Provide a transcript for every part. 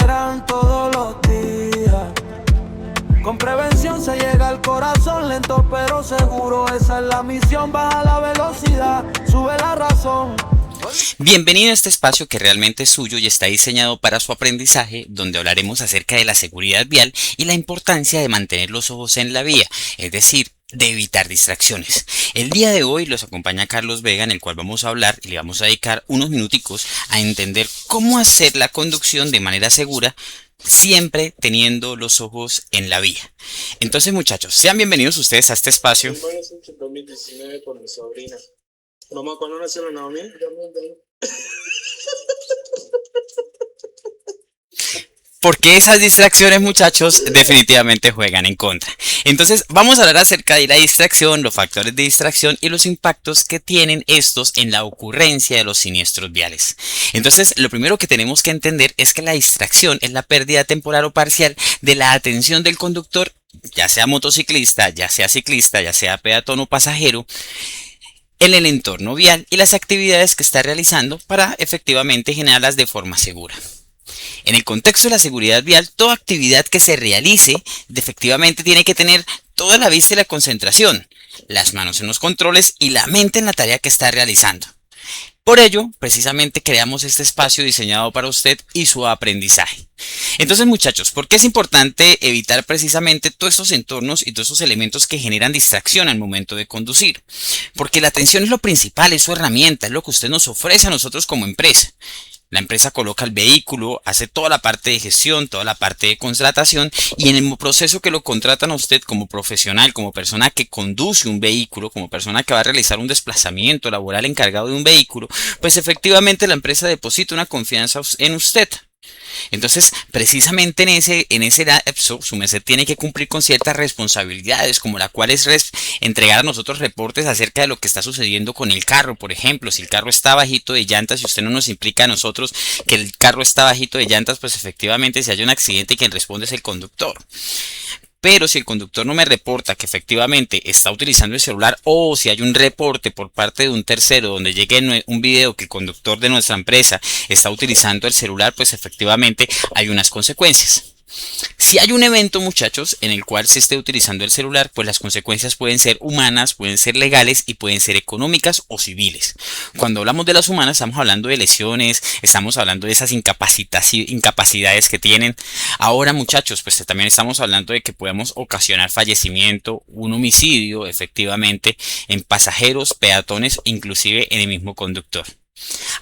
serán todos los días. Con prevención se llega al corazón, lento pero seguro. Esa es la misión, baja la velocidad, sube la razón. Bienvenido a este espacio que realmente es suyo y está diseñado para su aprendizaje, donde hablaremos acerca de la seguridad vial y la importancia de mantener los ojos en la vía, es decir, de evitar distracciones. El día de hoy los acompaña Carlos Vega, en el cual vamos a hablar y le vamos a dedicar unos minuticos a entender cómo hacer la conducción de manera segura, siempre teniendo los ojos en la vía. Entonces, muchachos, sean bienvenidos ustedes a este espacio. Mi hermano nació en 2019 con mi sobrina. Mamá, ¿cuándo nació la Naomi? 2020. Porque esas distracciones, muchachos, definitivamente juegan en contra. Entonces, vamos a hablar acerca de la distracción, los factores de distracción y los impactos que tienen estos en la ocurrencia de los siniestros viales. Entonces, lo primero que tenemos que entender es que la distracción es la pérdida temporal o parcial de la atención del conductor, ya sea motociclista, ya sea ciclista, ya sea peatón o pasajero, en el entorno vial y las actividades que está realizando para efectivamente generarlas de forma segura. En el contexto de la seguridad vial, toda actividad que se realice efectivamente tiene que tener toda la vista y la concentración, las manos en los controles y la mente en la tarea que está realizando. Por ello, precisamente creamos este espacio diseñado para usted y su aprendizaje. Entonces, muchachos, ¿por qué es importante evitar precisamente todos estos entornos y todos esos elementos que generan distracción al momento de conducir? Porque la atención es lo principal, es su herramienta, es lo que usted nos ofrece a nosotros como empresa. La empresa coloca el vehículo, hace toda la parte de gestión, toda la parte de contratación, y en el proceso que lo contratan a usted como profesional, como persona que conduce un vehículo, como persona que va a realizar un desplazamiento laboral encargado de un vehículo, pues efectivamente la empresa deposita una confianza en usted. Entonces, precisamente en ese lapso, su merced tiene que cumplir con ciertas responsabilidades, como la cual es entregar a nosotros reportes acerca de lo que está sucediendo con el carro. Por ejemplo, si el carro está bajito de llantas y usted no nos implica a nosotros que el carro está bajito de llantas, pues efectivamente si hay un accidente, quien responde es el conductor. Pero si el conductor no me reporta que efectivamente está utilizando el celular, o si hay un reporte por parte de un tercero donde llegue un video que el conductor de nuestra empresa está utilizando el celular, pues efectivamente hay unas consecuencias. Si hay un evento, muchachos, en el cual se esté utilizando el celular, pues las consecuencias pueden ser humanas, pueden ser legales y pueden ser económicas o civiles. Cuando hablamos de las humanas, estamos hablando de lesiones, estamos hablando de esas incapacidades que tienen. Ahora, muchachos, pues también estamos hablando de que podemos ocasionar fallecimiento, un homicidio, efectivamente, en pasajeros, peatones, inclusive en el mismo conductor.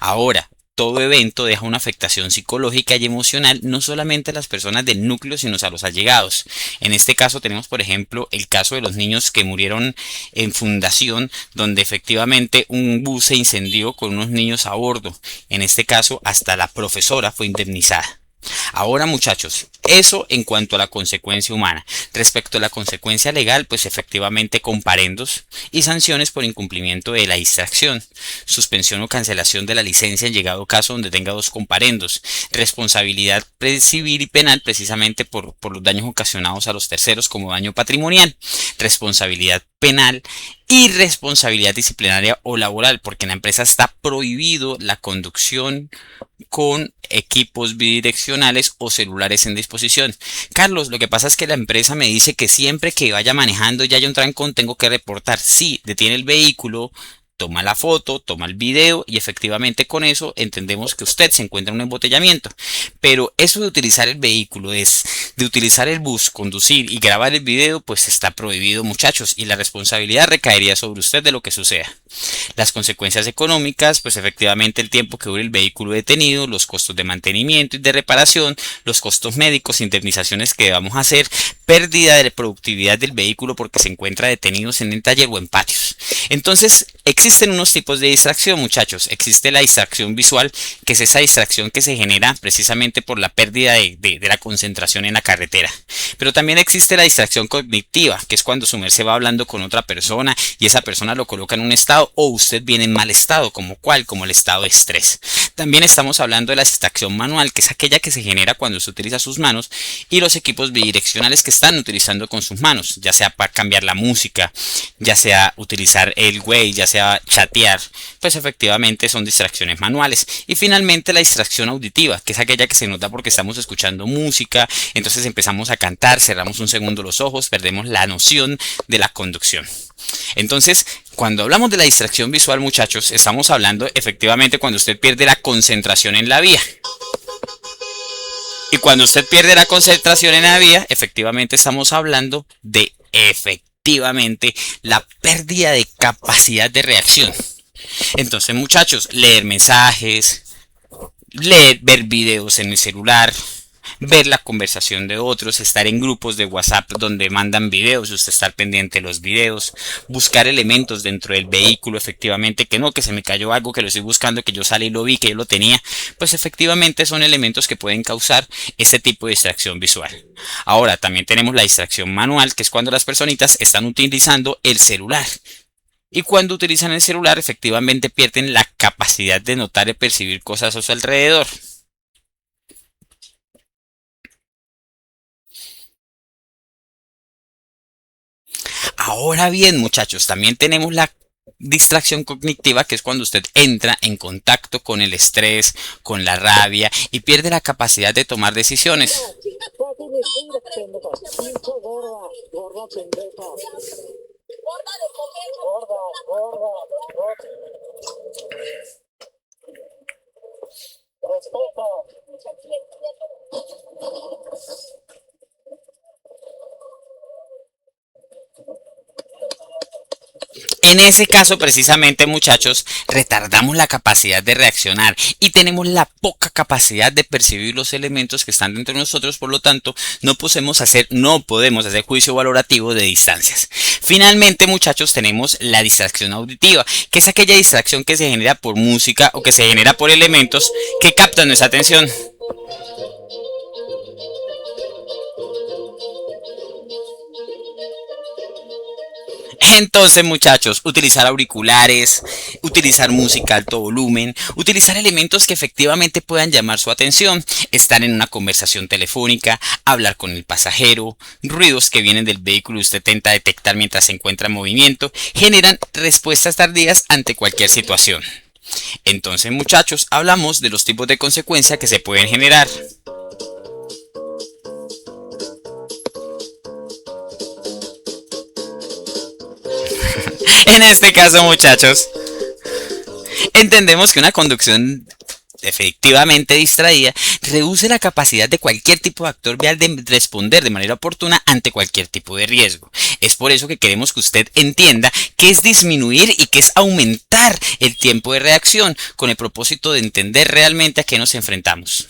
Ahora, todo evento deja una afectación psicológica y emocional no solamente a las personas del núcleo, sino a los allegados. En este caso tenemos, por ejemplo, el caso de los niños que murieron en Fundación, donde efectivamente un bus se incendió con unos niños a bordo. En este caso, hasta la profesora fue indemnizada. Ahora, muchachos, eso en cuanto a la consecuencia humana. Respecto a la consecuencia legal, pues efectivamente comparendos y sanciones por incumplimiento de la distracción, suspensión o cancelación de la licencia en llegado caso donde tenga dos comparendos, responsabilidad civil y penal precisamente por los daños ocasionados a los terceros como daño patrimonial, responsabilidad penal y responsabilidad disciplinaria o laboral, porque en la empresa está prohibido la conducción con equipos bidireccionales o celulares en disposición. Carlos, lo que pasa es que la empresa me dice que siempre que vaya manejando y haya un trancón tengo que reportar. Sí, detiene el vehículo, toma la foto, toma el video y efectivamente con eso entendemos que usted se encuentra en un embotellamiento. Pero eso de utilizar el vehículo, de utilizar el bus, conducir y grabar el video, pues está prohibido, muchachos, y la responsabilidad recaería sobre usted de lo que suceda. Las consecuencias económicas, pues efectivamente el tiempo que dure el vehículo detenido, los costos de mantenimiento y de reparación, los costos médicos, indemnizaciones que debamos hacer, pérdida de productividad del vehículo porque se encuentra detenido en el taller o en patios. Entonces, existen unos tipos de distracción, muchachos. Existe la distracción visual, que es esa distracción que se genera precisamente por la pérdida de la concentración en la carretera. Pero también existe la distracción cognitiva, que es cuando su merced va hablando con otra persona y esa persona lo coloca en un estado estado o usted viene en mal estado, como el estado de estrés. También estamos hablando de la distracción manual, que es aquella que se genera cuando usted utiliza sus manos y los equipos bidireccionales que están utilizando con sus manos, ya sea para cambiar la música, ya sea utilizar el Waze, ya sea chatear, pues efectivamente son distracciones manuales. Y finalmente la distracción auditiva, que es aquella que se nota porque estamos escuchando música, entonces empezamos a cantar, cerramos un segundo los ojos, perdemos la noción de la conducción. Entonces, cuando hablamos de la distracción visual, muchachos, estamos hablando efectivamente cuando usted pierde la concentración en la vía. Y cuando usted pierde la concentración en la vía, efectivamente estamos hablando de la pérdida de capacidad de reacción. Entonces, muchachos, leer mensajes, ver videos en el celular, ver la conversación de otros, estar en grupos de WhatsApp donde mandan videos, usted estar pendiente de los videos, buscar elementos dentro del vehículo, efectivamente, que se me cayó algo, que lo estoy buscando, que yo salí y lo vi, que yo lo tenía, pues efectivamente son elementos que pueden causar ese tipo de distracción visual. Ahora, también tenemos la distracción manual, que es cuando las personitas están utilizando el celular. Y cuando utilizan el celular, efectivamente pierden la capacidad de notar y percibir cosas a su alrededor. Ahora bien, muchachos, también tenemos la distracción cognitiva, que es cuando usted entra en contacto con el estrés, con la rabia y pierde la capacidad de tomar decisiones. En ese caso, precisamente, muchachos, retardamos la capacidad de reaccionar y tenemos la poca capacidad de percibir los elementos que están dentro de nosotros, por lo tanto, no podemos hacer juicio valorativo de distancias. Finalmente, muchachos, tenemos la distracción auditiva, que es aquella distracción que se genera por música o que se genera por elementos que captan nuestra atención. Entonces, muchachos, utilizar auriculares, utilizar música a alto volumen, utilizar elementos que efectivamente puedan llamar su atención, estar en una conversación telefónica, hablar con el pasajero, ruidos que vienen del vehículo y usted intenta detectar mientras se encuentra en movimiento, generan respuestas tardías ante cualquier situación. Entonces, muchachos, hablamos de los tipos de consecuencias que se pueden generar. En este caso, muchachos, entendemos que una conducción efectivamente distraída reduce la capacidad de cualquier tipo de actor vial de responder de manera oportuna ante cualquier tipo de riesgo. Es por eso que queremos que usted entienda qué es disminuir y qué es aumentar el tiempo de reacción, con el propósito de entender realmente a qué nos enfrentamos.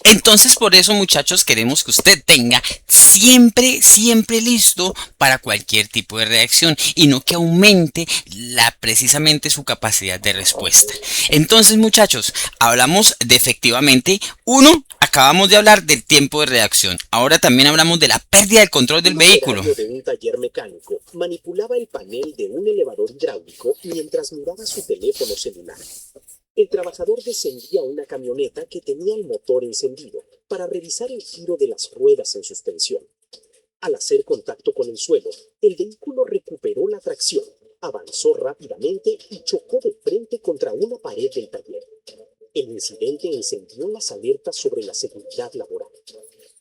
Entonces, por eso, muchachos, queremos que usted tenga siempre listo para cualquier tipo de reacción y no que aumente precisamente su capacidad de respuesta. Entonces, muchachos, hablamos de efectivamente, uno, Acabamos de hablar del tiempo de reacción. Ahora también hablamos de la pérdida del control del Un vehículo. operario de un taller mecánico manipulaba el panel de un elevador hidráulico mientras miraba su teléfono celular. El trabajador descendía a una camioneta que tenía el motor encendido para revisar el giro de las ruedas en suspensión. Al hacer contacto con el suelo, el vehículo recuperó la tracción, avanzó rápidamente y chocó de frente contra una pared del taller. El incidente encendió las alertas sobre la seguridad laboral.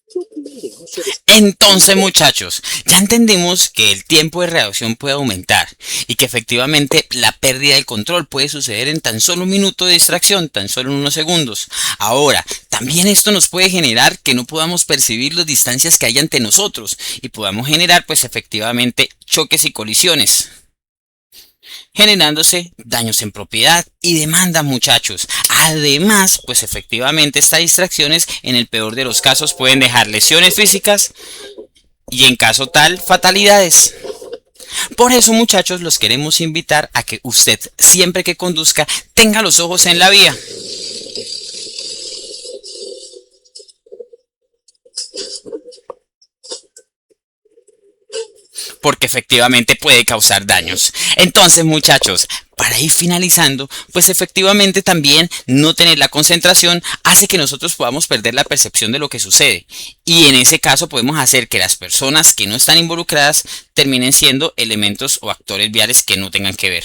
¿Qué opinan del uso de... Entonces, muchachos, ya entendimos que el tiempo de reacción puede aumentar y que efectivamente la pérdida del control puede suceder en tan solo un minuto de distracción, tan solo en unos segundos. Ahora, también esto nos puede generar que no podamos percibir las distancias que hay ante nosotros y podamos generar, pues efectivamente, choques y colisiones, generándose daños en propiedad y demanda, muchachos. Además, pues efectivamente estas distracciones en el peor de los casos pueden dejar lesiones físicas y en caso tal, fatalidades. Por eso, muchachos, los queremos invitar a que usted siempre que conduzca tenga los ojos en la vía. Porque efectivamente puede causar daños. Entonces, muchachos, para ir finalizando, pues efectivamente también no tener la concentración hace que nosotros podamos perder la percepción de lo que sucede. Y en ese caso podemos hacer que las personas que no están involucradas terminen siendo elementos o actores viales que no tengan que ver.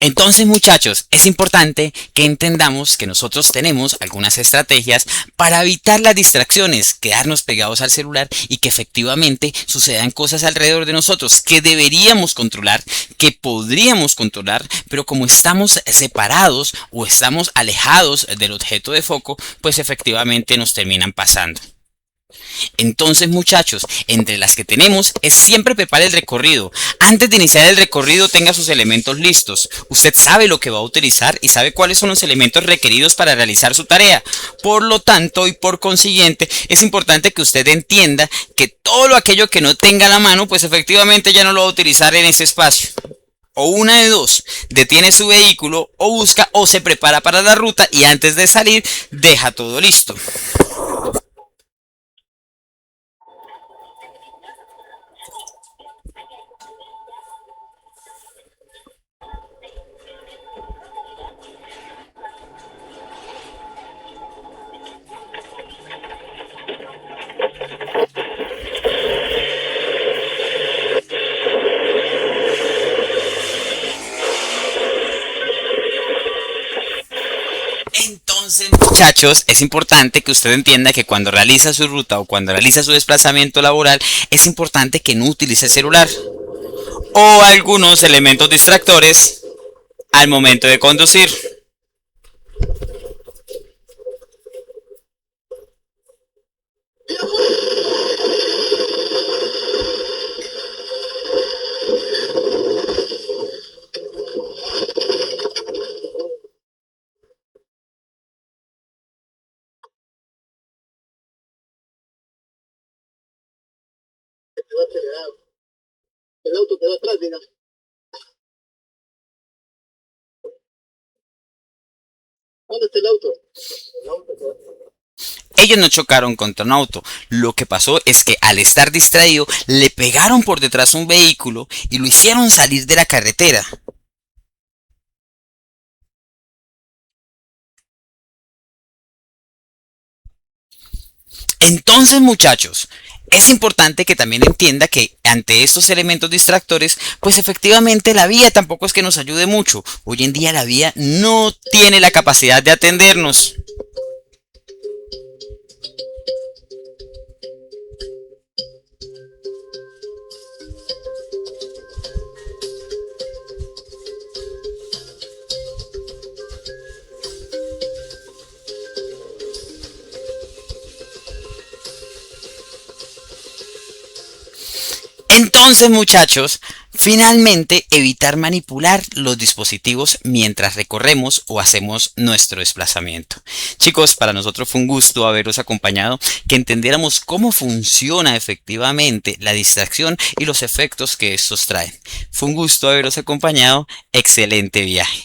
Entonces, muchachos, es importante que entendamos que nosotros tenemos algunas estrategias para evitar las distracciones, quedarnos pegados al celular y que efectivamente sucedan cosas alrededor de nosotros que deberíamos controlar, que podríamos controlar, pero como estamos separados o estamos alejados del objeto de foco, pues efectivamente nos terminan pasando. Entonces, muchachos, entre las que tenemos es siempre prepare el recorrido. Antes de iniciar el recorrido tenga sus elementos listos. Usted sabe lo que va a utilizar y sabe cuáles son los elementos requeridos para realizar su tarea. Por lo tanto y por consiguiente es importante que usted entienda que todo aquello que no tenga a la mano pues efectivamente ya no lo va a utilizar en ese espacio. O una de dos, detiene su vehículo o busca o se prepara para la ruta y antes de salir deja todo listo. Entonces, muchachos, es importante que usted entienda que cuando realiza su ruta o cuando realiza su desplazamiento laboral, es importante que no utilice el celular o algunos elementos distractores al momento de conducir. El auto quedó atrás, mira. ¿Dónde está el auto? El auto quedó atrás. Ellos no chocaron contra un auto. Lo que pasó es que al estar distraído le pegaron por detrás un vehículo y lo hicieron salir de la carretera. Entonces, muchachos, es importante que también entienda que ante estos elementos distractores, pues efectivamente la vía tampoco es que nos ayude mucho. Hoy en día la vía no tiene la capacidad de atendernos. Entonces, muchachos, Finalmente, evitar manipular los dispositivos mientras recorremos o hacemos nuestro desplazamiento. Chicos, para nosotros fue un gusto haberos acompañado, que entendiéramos cómo funciona efectivamente la distracción y los efectos que estos traen. Fue un gusto haberos acompañado. Excelente viaje.